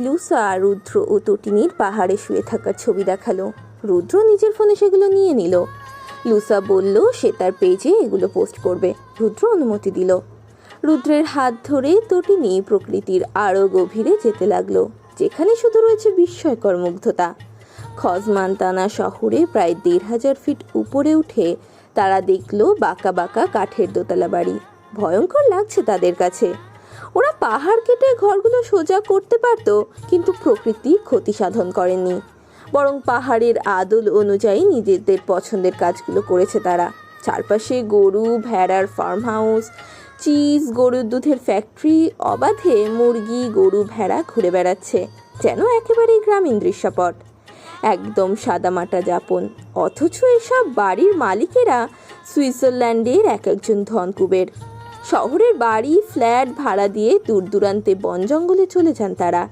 লুসা রুদ্র ও তটিনীর পাহাড়ে শুয়ে থাকার ছবি দেখালো। রুদ্র নিজের ফোনে সেগুলো নিয়ে নিল। লুসা বলল সে তার পেজে এগুলো পোস্ট করবে। রুদ্র অনুমতি দিল। রুদ্রের হাত ধরে তটিনী প্রকৃতির আরও গভীরে যেতে লাগলো, যেখানে শুধু রয়েছে বিস্ময়কর মুগ্ধতা। খজমান্তানা শহরে প্রায় ১,৫০০ ফিট উপরে উঠে তারা দেখল বাঁকা বাঁকা কাঠের দোতলা বাড়ি। ভয়ঙ্কর লাগছে তাদের কাছে। ওরা পাহাড় কেটে ঘরগুলো সোজা করতে পারত, কিন্তু প্রকৃতি ক্ষতি সাধন করেনি, বরং পাহাড়ের আদল অনুযায়ী নিজেদের পছন্দের কাজগুলো করেছে তারা। চারপাশে গরু ভেড়ার ফার্ম হাউস, চিজ, গরুর দুধের ফ্যাক্টরি, অবাধে মুরগি গরু ভেড়া ঘুরে বেড়াচ্ছে, যেন একেবারেই গ্রামীণ দৃশ্যপট। একদম সাদামাটা যাপন, অথচ এসব বাড়ির মালিকেরা সুইজারল্যান্ডের এক একজন ধনকুবের। শহরের বাড়ি ফ্ল্যাট ভাড়া দিয়ে দূর দূরান্তে বন জঙ্গলে চলে যান তারা।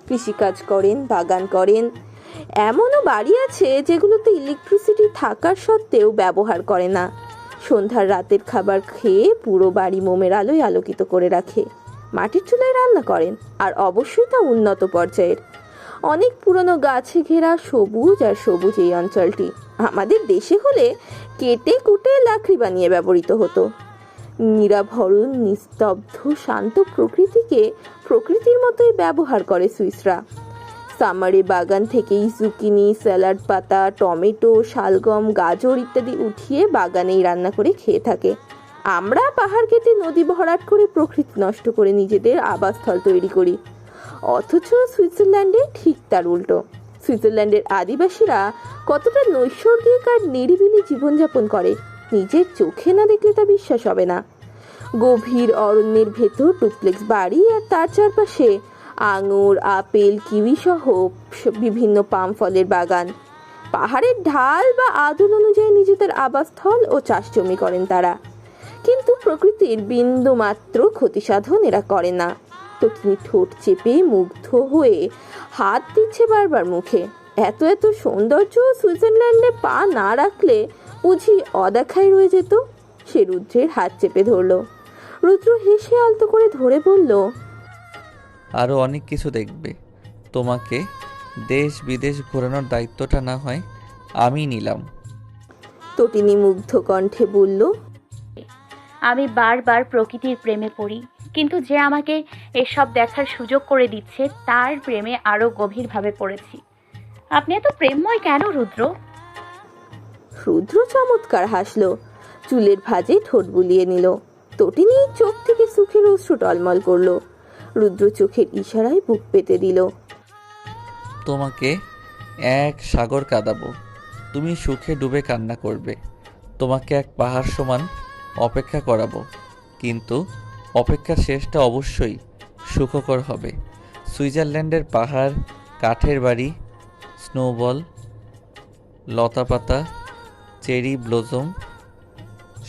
কৃষিকাজ করেন, বাগান করেন। এমনও বাড়ি আছে যেগুলোতে ইলেকট্রিসিটি থাকার সত্ত্বেও ব্যবহার করে না। সন্ধ্যার রাতের খাবার খেয়ে পুরো বাড়ি মোমের আলোয় আলোকিত করে রাখে। মাটির চুলায় রান্না করেন, আর অবশ্যই তা উন্নত পর্যায়ের। অনেক পুরনো গাছে ঘেরা সবুজ আর সবুজ এই অঞ্চলটি। আমাদের দেশে হলে কেটে কুটে লাকড়ি বানিয়ে ব্যবহৃত হতো। নিরাভরণ, নিস্তব্ধ, শান্ত প্রকৃতিকে প্রকৃতির মতোই ব্যবহার করে সুইসরা। সামারে বাগান থেকেই জুকিনি, স্যালাড পাতা, টমেটো, শালগম, গাজর ইত্যাদি উঠিয়ে বাগানেই রান্না করে খেয়ে থাকে। আমরা পাহাড় কেটে নদী ভরাট করে প্রকৃতি নষ্ট করে নিজেদের আবাসস্থল তৈরি করি। অথচ সুইজারল্যান্ডে ঠিক তার উল্টো। সুইজারল্যান্ডের আদিবাসীরা কতটা নৈসর্গিক আর নিরিবিলি জীবনযাপন করে, নিজের চোখে না দেখলে তা বিশ্বাস হবে না। গভীর অরণ্যের ভেতর ডুপ্লেক্স বাড়ি, আর তার চারপাশে আঙুর, আপেল, কিউই সহ বিভিন্ন পাম ফলের বাগান। পাহাড়ের ঢাল বা আদল অনুযায়ী নিজেদের আবাসস্থল ও চাষ জমি করেন তারা। কিন্তু প্রকৃতির বিন্দু মাত্র ক্ষতি সাধন এরা করে না। তটিনী ঠোঁট চেপে মুগ্ধ হয়ে হাত দিচ্ছে বারবার মুখে। এত এত সৌন্দর্য সুইজারল্যান্ডে পা না রাখলে বুঝি অদেখাই রয়ে যেত। সে রুদ্রের হাত চেপে ধরল। রুদ্র হেসে আলতো করে ধরে বলল, আরও অনেক কিছু দেখবে। তোমাকে দেশ বিদেশ ঘোরানোর দায়িত্বটা না হয় আমি নিলাম। তটিনী মুগ্ধ কণ্ঠে বলল, আমি বারবার প্রকৃতির প্রেমে পড়ি, কিন্তু যে আমাকে এসব দেখার সুযোগ করে দিচ্ছে তার প্রেমে আরো গভীরভাবে পড়েছি। আপনি এত প্রেমময় কেন রুদ্র? রুদ্র চমৎকার হাসলো, চুলের ভাঁজে ঠোঁট বুলিয়ে নিল। তটিনী চোখ থেকে সুখের অশ্রু টলমল করলো। রুদ্র চোখের ইশারায় বুক পেতে দিল। তোমাকে এক সাগর কাঁদাবো, তুমি সুখে ডুবে কান্না করবে। তোমাকে এক পাহাড় সমান অপেক্ষা করাবো, কিন্তু অপেক্ষার শেষটা অবশ্যই সুখকর হবে। সুইজারল্যান্ডের পাহাড়, কাঠের বাড়ি, স্নোবল, লতাপাতা, চেরি ব্লজম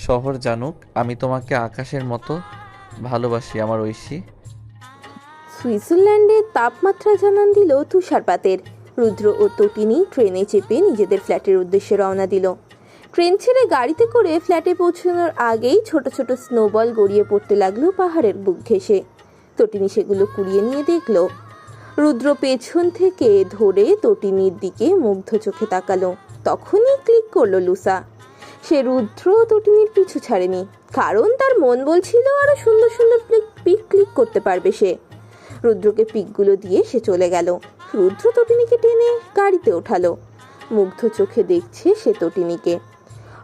শহর জানুক আমি তোমাকে আকাশের মতো ভালোবাসি আমার ঐশী। সুইজারল্যান্ডের তাপমাত্রা জানান দিল তুষারপাতের। রুদ্র ও তটিনী ট্রেনে চেপে নিজেদের ফ্ল্যাটের উদ্দেশ্যে রওনা দিল। ট্রেন ছেড়ে গাড়িতে করে ফ্ল্যাটে পৌঁছানোর আগেই ছোট ছোট স্নোবল গড়িয়ে পড়তে লাগলো পাহাড়ের বুক ঘেঁষে। তটিনী সেগুলো কুড়িয়ে নিয়ে দেখল। রুদ্র পেছন থেকে ধরে তটিনীর দিকে মুগ্ধ চোখে তাকালো। তখনই ক্লিক করলো লুসা। সে রুদ্র তটিনীর পিছু ছাড়েনি, কারণ তার মন বলছিল আরো সুন্দর সুন্দর পিক ক্লিক করতে পারবে সে। রুদ্রকে পিকগুলো দিয়ে সে চলে গেল। রুদ্র তটিনীকে টেনে গাড়িতে ওঠালো। মুগ্ধ চোখে দেখছে সে তটিনীকে।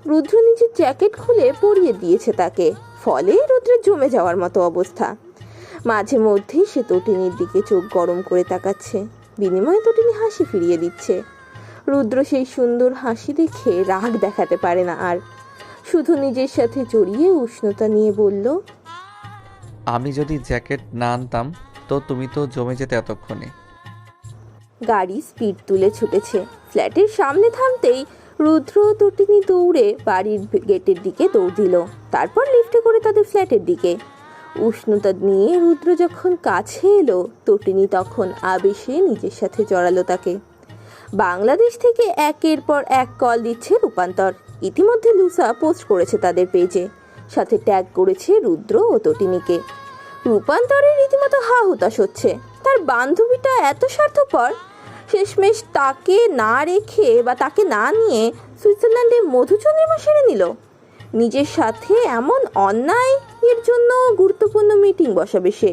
রুদ্র নিজের জ্যাকেট খুলে পরিয়ে দিয়েছে তাকে, ফলে রুদ্রের জমে যাওয়ার মতো অবস্থা। মাঝে মধ্যেই সে তটিনীর দিকে চোখ গরম করে তাকাচ্ছে, বিনিময়ে তটিনী হাসি ফিরিয়ে দিচ্ছে। রুদ্র সেই সুন্দর হাসি দেখে রাগ দেখাতে পারে না আর, শুধু নিজের সাথে জড়িয়ে উষ্ণতা নিয়ে বলল, আমি যদি জ্যাকেট না আনতাম তো তুমি তো জমে যেতে এতক্ষণে। গাড়ি স্পিড তুলে ছুটেছে। ফ্ল্যাটের সামনে থামতেই রুদ্র ও তটিনী দৌড়ে বাড়ির গেটের দিকে দৌড় দিল, তারপর লিফটে করে তাদের ফ্ল্যাটের দিকে। উষ্ণতা নিয়ে রুদ্র যখন কাছে এলো, তটিনী তখন আবেশে নিজের সাথে জড়ালো তাকে। বাংলাদেশ থেকে একের পর এক কল দিচ্ছে রূপান্তর। ইতিমধ্যে লুসা পোস্ট করেছে তাদের পেজে। সাথে ট্যাগ করেছে রুদ্র ও তটিনীকে। রূপান্তরের রীতিমতো হা হুতাশ হচ্ছে। তার বান্ধবীটা এত স্বার্থপর, শেষমেশ তাকে না রেখে বা তাকে না নিয়ে সুইজারল্যান্ডে মধুচন্দ্রিমা সেরে নিল। নিজের সাথে এমন অন্যায় এর জন্য গুরুত্বপূর্ণ মিটিং বসাবে সে।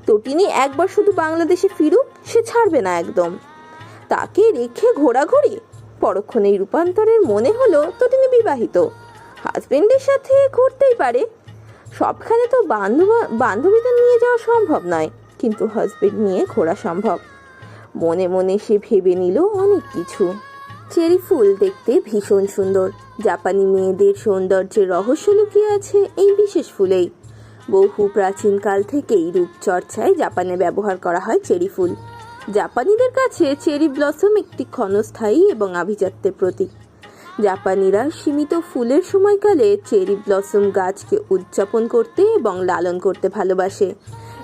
তটিনী একবার শুধু বাংলাদেশে ফিরুক, সে ছাড়বে না একদম। তাকে রেখে ঘোরাঘুরি। পরক্ষণেই রূপান্তরের মনে হলো তটিনী বিবাহিত, হাজবেন্ডের সাথে ঘুরতেই পারে। সবখানে তো বান্ধবীদের নিয়ে যাওয়া সম্ভব নয়, কিন্তু হাজবেন্ড নিয়ে ঘোরা সম্ভব। মনে মনে সে ভেবে নিল অনেক কিছু। চেরি ফুল দেখতে ভীষণ সুন্দর। জাপানি মেয়েদের সৌন্দর্যের রহস্য লুকিয়ে আছে এই বিশেষ ফুলেই। বহু প্রাচীনকাল থেকেই রূপচর্চায় জাপানে ব্যবহার করা হয় চেরি ফুল। জাপানিদের কাছে চেরি ব্লসম একটি ক্ষণস্থায়ী এবং আভিজাত্যের প্রতীক। জাপানিরা সীমিত ফুলের সময়কালে চেরি ব্লসম গাছকে উদযাপন করতে এবং লালন করতে ভালোবাসে,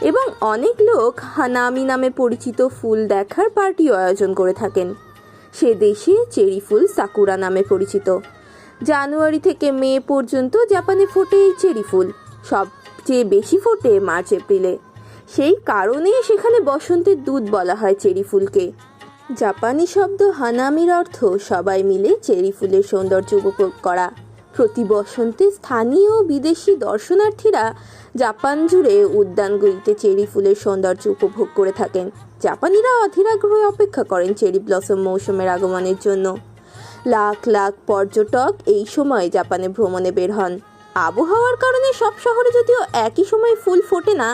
এবং অনেক লোক হানামি নামে পরিচিত ফুল দেখার পার্টিও আয়োজন করে থাকেন। সে দেশে চেরি ফুল সাকুরা নামে পরিচিত। জানুয়ারি থেকে মে পর্যন্ত জাপানে ফোটে এই চেরি ফুল। সবচেয়ে বেশি ফোটে মার্চ এপ্রিলে। সেই কারণে সেখানে বসন্তের দূত বলা হয় চেরি ফুলকে। জাপানি শব্দ হানামির অর্থ সবাই মিলে চেরি ফুলের সৌন্দর্য উপভোগ করা। প্রতি বসন্তে স্থানীয় ও বিদেশি দর্শনার্থীরা জাপান জুড়ে উদ্যানগুলিতে চেরি ফুলের সৌন্দর্য উপভোগ করে থাকেন। জাপানিরা অধীর আগ্রহে অপেক্ষা করেন চেরি ব্লসম মৌসুমের আগমনের জন্য। লাখ লাখ পর্যটক এই সময় জাপানে ভ্রমণে বের হন। আবহাওয়ার কারণে সব শহরে যদিও একই সময় ফুল ফোটে না,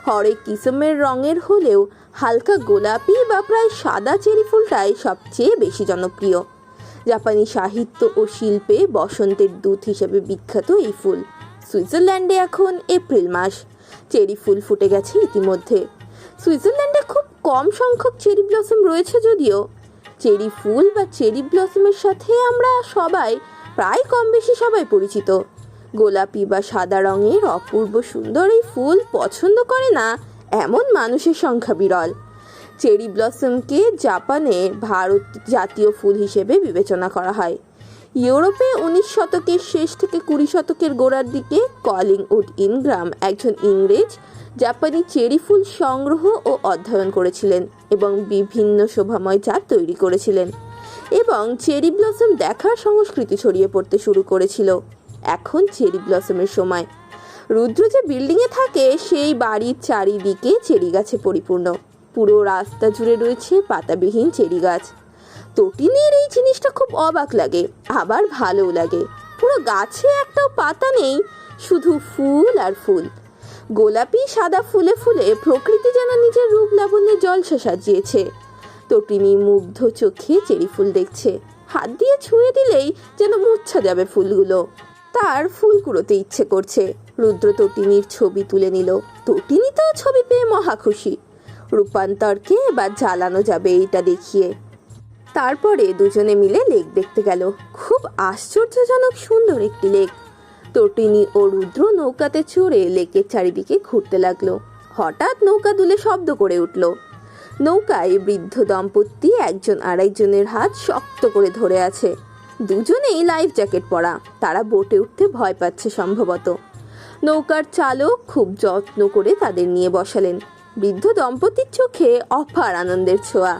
হরেক কিসমের রঙের হলেও হালকা গোলাপি বা প্রায় সাদা চেরি ফুলটাই সবচেয়ে বেশি জনপ্রিয়। জাপানি সাহিত্য ও শিল্পে বসন্তের দূত হিসেবে বিখ্যাত এই ফুল। সুইজারল্যান্ডে এখন এপ্রিল মাস, চেরি ফুল ফুটে গেছে ইতিমধ্যে। সুইজারল্যান্ডে খুব কম সংখ্যক চেরি ব্লসম রয়েছে যদিও। চেরি ফুল বা চেরি ব্লসমের সাথে আমরা সবাই প্রায় কম বেশি সবাই পরিচিত। গোলাপি বা সাদা রঙের অপূর্ব সুন্দর এই ফুল পছন্দ করে না এমন মানুষের সংখ্যা বিরল। চেরি ব্লসমকে জাপানে ভারত জাতীয় ফুল হিসেবে বিবেচনা করা হয়। ইউরোপে 19 শতকের শেষ থেকে 20 শতকের গোড়ার দিকে কলিংউড ইনগ্রাম একজন ইংরেজ জাপানি চেরি ফুল সংগ্রহ ও অধ্যয়ন করেছিলেন এবং বিভিন্ন শোভাময় জাত তৈরি করেছিলেন, এবং চেরি ব্লসম দেখার সংস্কৃতি ছড়িয়ে পড়তে শুরু করেছিল। এখন চেরি ব্লসমের সময়। রুদ্র যে বিল্ডিংয়ে থাকে সেই বাড়ির চারিদিকে চেরি গাছে পরিপূর্ণ। পুরো রাস্তা জুড়ে রয়েছে পাতাবিহীন চেরি গাছ। তটিনীর এই জিনিসটা খুব অবাক লাগে, আবার ভালোও লাগে। পুরো গাছে একটাও পাতা নেই, শুধু ফুল আর ফুল। গোলাপি সাদা ফুলে ফুলে প্রকৃতি যেন নিজের রূপ লাবণ্যে জলসা সাজিয়েছে। তটিনী মুগ্ধ চোখে চেরি ফুল দেখছে। হাত দিয়ে ছুঁয়ে দিলেই যেন মূর্ছা যাবে ফুলগুলো। তার ফুল কুড়োতে ইচ্ছে করছে। রুদ্র তটিনীর ছবি তুলে নিল। তটিনী তো ছবি পেয়ে মহা খুশি। রূপান্তরকে এবার জ্বালানো যাবে এইটা দেখিয়ে। তারপরে দুজনে মিলে লেক দেখতে গেল। খুব আশ্চর্যজনক সুন্দর একটি লেক। তটিনী ও রুদ্র নৌকাতে চড়ে লেকের চারিদিকে ঘুরতে লাগলো। হঠাৎ নৌকা দুলে শব্দ করে উঠল। নৌকায় বৃদ্ধ দম্পতি একজন আরেকজনের হাত শক্ত করে ধরে আছে। দুজনেই লাইফ জ্যাকেট পরা। তারা বোটে উঠতে ভয় পাচ্ছে সম্ভবত। নৌকার চালক খুব যত্ন করে তাদের নিয়ে বসালেন। বৃদ্ধ দম্পতির চোখে অপার আনন্দের ছোঁয়া।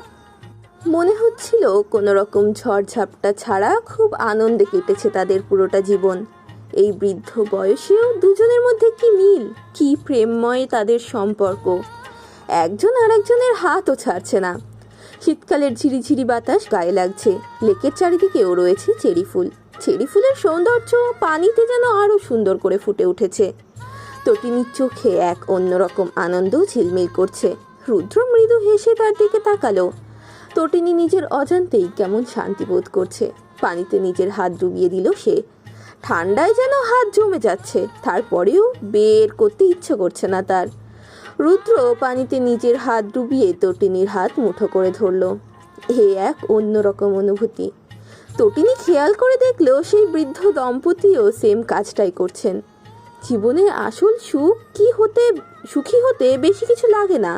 মনে হচ্ছিল কোনো রকম ঝড়ঝাপটা ছাড়া খুব আনন্দে কেটেছে তাদের পুরোটা জীবন। এই বৃদ্ধ বয়সেও দুজনের মধ্যে কি মিল, কি প্রেমময় তাদের সম্পর্ক। একজন আরেকজনের হাতও ছাড়ছে না। শীতকালের ঝিরিঝিরি বাতাস গায়ে লাগছে। লেকের চারিদিকেও রয়েছে চেরি ফুল। চেরি ফুলের সৌন্দর্য পানিতে যেন আরো সুন্দর করে ফুটে উঠেছে। তটিনীর চোখে এক অন্যরকম আনন্দ ঝিলমিল করছে। রুদ্র মৃদু হেসে তার দিকে তাকালো। তটিনী নিজের অজান্তেই কেমন শান্তি বোধ করছে। পানিতে নিজের হাত ডুবিয়ে দিল সে। ঠান্ডায় যেন হাত জমে যাচ্ছে, তারপরেও বের করতে ইচ্ছে করছে না তার। রুদ্র পানিতে নিজের হাত ডুবিয়ে তটিনীর হাত মুঠো করে ধরল। এ এক অন্যরকম অনুভূতি। তটিনী খেয়াল করে দেখলো সেই বৃদ্ধ দম্পতিও সেম কাজটাই করছেন। জীবনে আসল সুখী হতে বেশি কিছু লাগে না।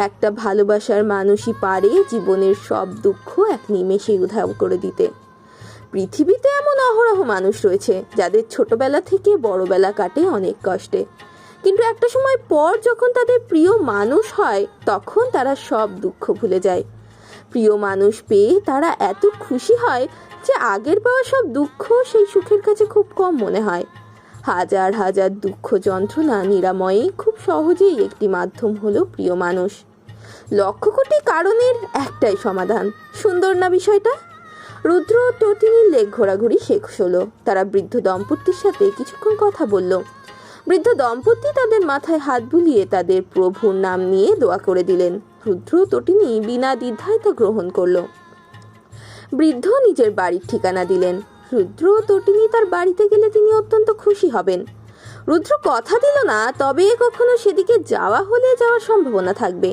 একটা ভালোবাসার মানুষই পারে জীবনের সব দুঃখ এক নিমেষে উধাও করে দিতে। পৃথিবীতে এমন অহরহ মানুষ রয়েছে যাদের ছোটবেলা থেকে বড়বেলা কাটে অনেক কষ্টে, কিন্তু একটা সময় পর যখন তাদের প্রিয় মানুষ হয় তখন তারা সব দুঃখ ভুলে যায়। প্রিয় মানুষ পেয়ে তারা এত খুশি হয় যে আগের পাওয়া সব দুঃখ সেই সুখের কাছে খুব কম মনে হয়। হাজার হাজার দুঃখ যন্ত্রণা নিরাময়ে খুব সহজেই একটি মাধ্যম হলো প্রিয় মানুষ। লক্ষ কোটি কারণের একটাই সমাধান। সুন্দর না বিষয়টা? রুদ্র ও তটিনীর লেক ঘোরাঘুরি শেষ হলো। তারা বৃদ্ধ দম্পতির সাথে কিছুক্ষণ কথা বলল। বৃদ্ধ দম্পতি তাদের মাথায় হাত বুলিয়ে তাদের প্রভুর নাম নিয়ে দোয়া করে দিলেন। রুদ্র ও তটিনী বিনা দ্বিধায় তা গ্রহণ করলো। বৃদ্ধ নিজের বাড়ির ঠিকানা দিলেন। রুদ্র ও তটিনী তার বাড়িতে গেলে তিনি অত্যন্ত খুশি হবেন। রুদ্র কথা দিল না, তবে কখনো সেদিকে যাওয়া হলে যাওয়ার সম্ভাবনা থাকবে।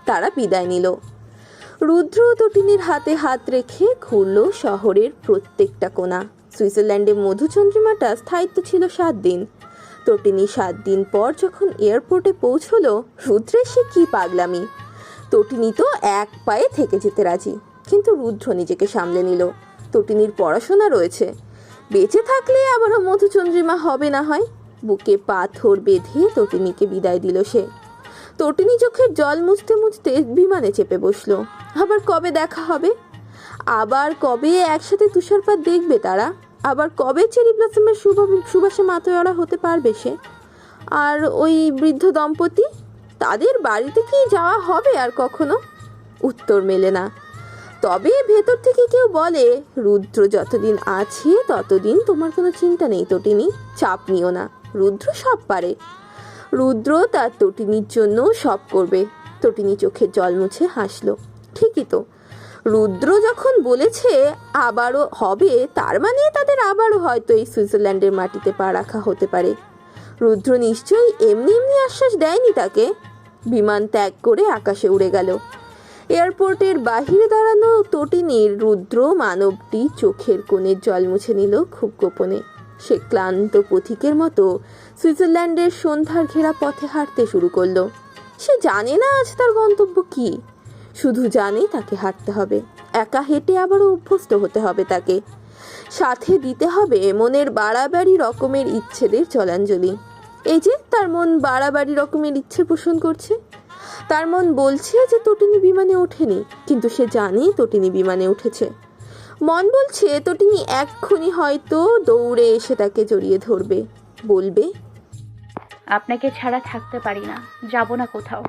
তারা বিদায় নিল। রুদ্র ও তটিনীর হাতে হাত রেখে ঘুরল শহরের প্রত্যেকটা কোণা। সুইজারল্যান্ডে মধুচন্দ্রিমাটা স্থায়িত্ব ছিল 7 দিন। তটিনী 7 দিন পর যখন এয়ারপোর্টে পৌঁছলো, রুদ্রের সে কি পাগলামি! তটিনী তো এক পায়ে থেকে যেতে রাজি, কিন্তু রুদ্র নিজেকে সামলে নিল। তটিনীর পড়াশোনা রয়েছে, বেঁচে থাকলে আবারও মধুচন্দ্রিমা হবে না হয়। বুকে পাথর বেঁধে তটিনীকে বিদায় দিল সে। তটিনী চোখের জল মুছতে মুছতে বিমানে চেপে বসলো। আবার কবে দেখা হবে? আবার কবে একসাথে তুষারপাত দেখবে তারা? আবার কবে চেরি ব্লসমের সুবাসে মাতোয়ারা হতে পারবে সে? আর ওই বৃদ্ধ দম্পতি, তাদের বাড়িতে কি যাওয়া হবে আর কখনো? উত্তর মেলে না। তবে ভেতর থেকে কেউ বলে, রুদ্র যতদিন আছে ততদিন তোমার কোনো চিন্তা নেই তটিনী, চাপ নিও না। রুদ্র সব পারে। রুদ্র তার তটিনীর জন্য সব করবে। তটিনী চোখের জল মুছে হাসলো। ঠিকই তো, রুদ্র যখন বলেছে আবারও হবে, তার মানে তাদের আবারও হয়তো এই সুইজারল্যান্ডের মাটিতে পা রাখা হতে পারে। রুদ্র নিশ্চয়ই এমনি এমনি আশ্বাস দেয়নি তাকে। বিমান ত্যাগ করে আকাশে উড়ে গেল। এয়ারপোর্টের বাহিরে দাঁড়ানো তটিনীর রুদ্র মানবটি চোখের কোণের জল মুছে নিল খুব গোপনে। সে ক্লান্ত পথিকের মতো সুইজারল্যান্ডের সন্ধ্যার ঘেরা পথে হাঁটতে শুরু করলো। সে জানে না আজ তার গন্তব্য কি, শুধু জানে তাকে হাঁটতে হবে। একা হেঁটে আবারও অভ্যস্ত হতে হবে তাকে। সাথে দিতে হবে মনের বাড়াবাড়ি রকমের ইচ্ছেদের জলাঞ্জলি। এই যে তার মন বাড়াবাড়ি রকমের ইচ্ছে পোষণ করছে। তার মন বলছে যে তটিনী বিমানে ওঠেনি, কিন্তু সে জানে তটিনী বিমানে উঠেছে। মন বলছে তটিনী এক্ষুনি হয়তো দৌড়ে এসে তাকে জড়িয়ে ধরবে, বলবে, আপনাকে ছাড়া থাকতে পারি না, যাব না কোথাও।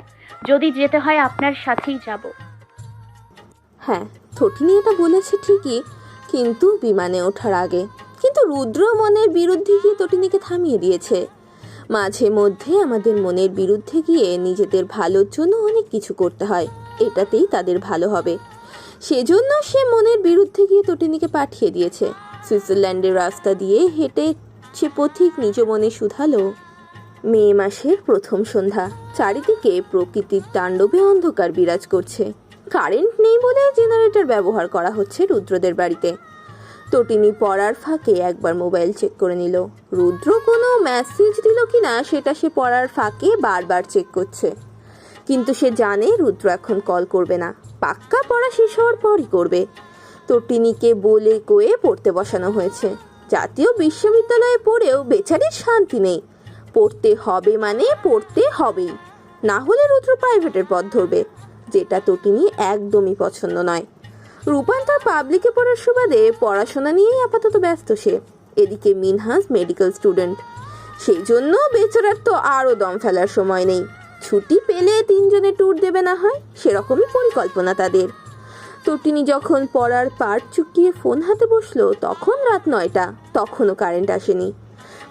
যদি যেতে হয় আপনার সাথেই যাব। হ্যাঁ, তটিনী এটা বলেছে ঠিকই, কিন্তু বিমানে ওঠার আগে। কিন্তু রুদ্র মনের বিরুদ্ধে গিয়ে তটিনীকে থামিয়ে দিয়েছে। মাঝে মধ্যে আমাদের মনের বিরুদ্ধে গিয়ে নিজেদের ভালোর জন্য অনেক কিছু করতে হয়, এটাতেই তাদের ভালো হবে। সেজন্য সে মনের বিরুদ্ধে গিয়ে তটিনীকে পাঠিয়ে দিয়েছে। সুইজারল্যান্ডের রাস্তা দিয়ে হেঁটে সে পথিক নিজ মনে শুধালো। মে মাসের প্রথম সন্ধ্যা। চারিদিকে প্রকৃতির তাণ্ডবে অন্ধকার বিরাজ করছে। কারেন্ট নেই বলে জেনারেটর ব্যবহার করা হচ্ছে রুদ্রদের বাড়িতে। তটিনী পড়ার ফাঁকে একবার মোবাইল চেক করে নিল। রুদ্র কোনো মেসেজ দিল কিনা সেটা সে পড়ার ফাঁকে বারবার চেক করছে, কিন্তু সে জানে রুদ্র এখন কল করবে না, পাক্কা পড়া শেষ হওয়ার পরই করবে। তটিনীকে বলে কয়ে পড়তে বসানো হয়েছে। জাতীয় বিশ্ববিদ্যালয়ে পড়েও বেচারির শান্তি নেই। পড়তে হবে মানে পড়তে হবেই, না হলে রুদ্র প্রাইভেটের পথ ধরবে, যেটা তটিনী একদমই পছন্দ নয়। রূপান্তর পাবলিকে পড়ার সুবাদে পড়াশোনা নিয়েই আপাতত ব্যস্ত সে। এদিকে মিনহাজ মেডিকেল স্টুডেন্ট, সেই জন্য বেচারার তো আরও দম ফেলার সময় নেই। ছুটি পেলে 3 জনে ট্যুর দেবে না হয়, সেরকমই পরিকল্পনা তাদের। তটিনী যখন পড়ার পাট চুকিয়ে ফোন হাতে বসলো তখন রাত 9টা, তখনও কারেন্ট আসেনি।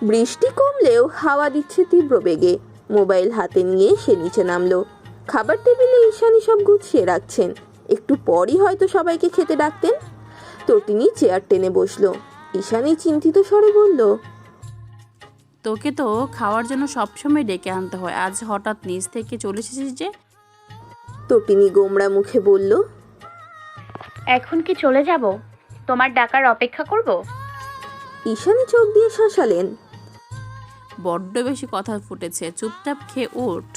বৃষ্টি কমলেও হাওয়া দিচ্ছে তীব্র বেগে। মোবাইল হাতে নিয়ে সে নিচে নামলো। খাবার টেবিলে ঈশানী সব গুছিয়ে রাখছেন, একটু পরই হয়তো সবাইকে খেতে ডাকতেন। তটিনী চেয়ার টেনে বসলো। ঈশানী চিন্তিত স্বরে বলল, তোকে তো খাওয়ার জন্য সবসময় ডেকে আনতে হয়, আজ হঠাৎ নিজ থেকে চলে এসেছিস যে? তটিনী গোমড়া মুখে বলল, এখন কি চলে যাব? তোমার ডাকার অপেক্ষা করব? ঈশানী চোখ দিয়ে শাসালেন। বড্ড বেশি কথা ফুটেছে, চুপচাপ খেয়ে ওঠ।